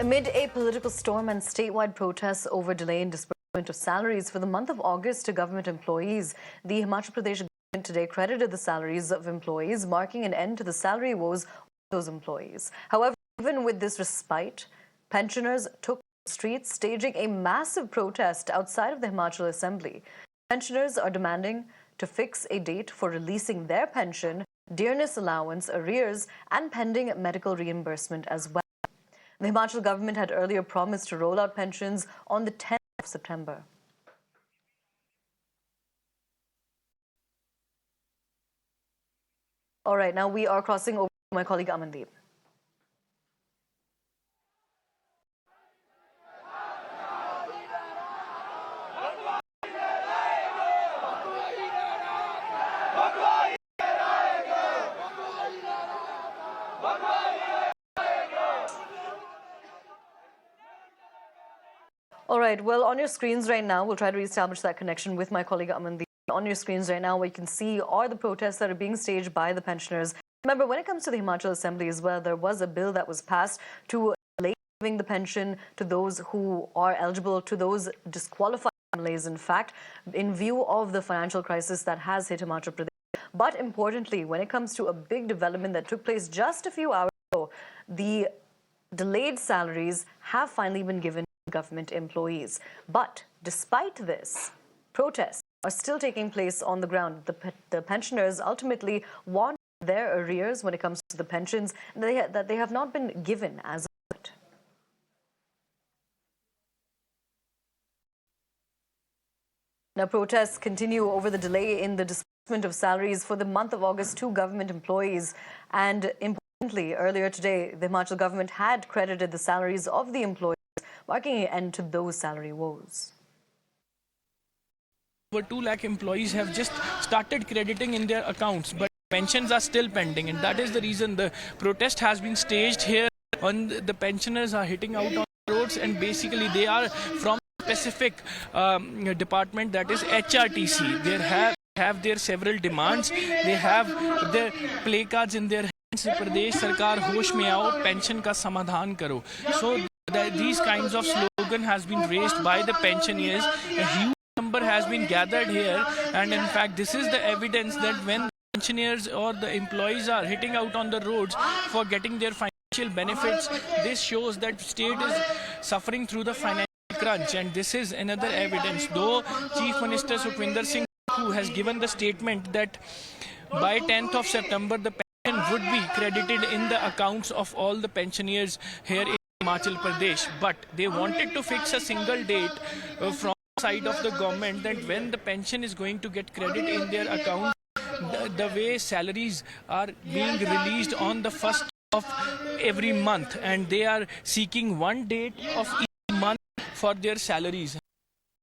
Amid a political storm and statewide protests over delay in disbursement of salaries for the month of August to government employees, the Himachal Pradesh government today credited the salaries of employees, marking an end to the salary woes of those employees. However, even with this respite, pensioners took to the streets, staging a massive protest outside of the Himachal Assembly. Pensioners are demanding to fix a date for releasing their pension, dearness allowance, arrears, and pending medical reimbursement as well. The Himachal government had earlier promised to roll out pensions on the 10th of September. All right, now we are crossing over to my colleague Amandeep. All right, well, on your screens right now, we'll try to reestablish that connection with my colleague Amandeep. On your screens right now, what you can see are the protests that are being staged by the pensioners. Remember, when it comes to the Himachal Assembly as well, there was a bill that was passed to delay giving the pension to those who are eligible, to those disqualified families, in fact, in view of the financial crisis that has hit Himachal Pradesh. But importantly, when it comes to a big development that took place just a few hours ago, the delayed salaries have finally been given to government employees. But despite this, protests are still taking place on the ground. The pensioners ultimately want their arrears when it comes to the pensions that they have not been given as of yet. Now, protests continue over the delay in the disbursement of salaries for the month of August to government employees. And importantly, earlier today, the Himachal government had credited the salaries of the employees, marking an end to those salary woes. Over 2 lakh employees have just started crediting in their accounts, but pensions are still pending, and that is the reason the protest has been staged here. The pensioners are hitting out on the roads, and basically they are from a specific department, that is HRTC. They have their several demands. They have their placards in their hands. Pradesh Sarkar hosh mein aao, pension ka samadhan karo. So these kinds of slogan has been raised by the pensioners. A huge number has been gathered here, and in fact this is the evidence that when pensioners or the employees are hitting out on the roads for getting their financial benefits, this shows that state is suffering through the financial crunch, and this is another evidence. Though Chief Minister Sukhwinder Singh, who has given the statement that by 10th of September the pension would be credited in the accounts of all the pensioners here in Himachal Pradesh, but they wanted to fix a single date from the side of the government that when the pension is going to get credit in their account, the way salaries are being released on the 1st of every month, and they are seeking one date of each month for their salaries.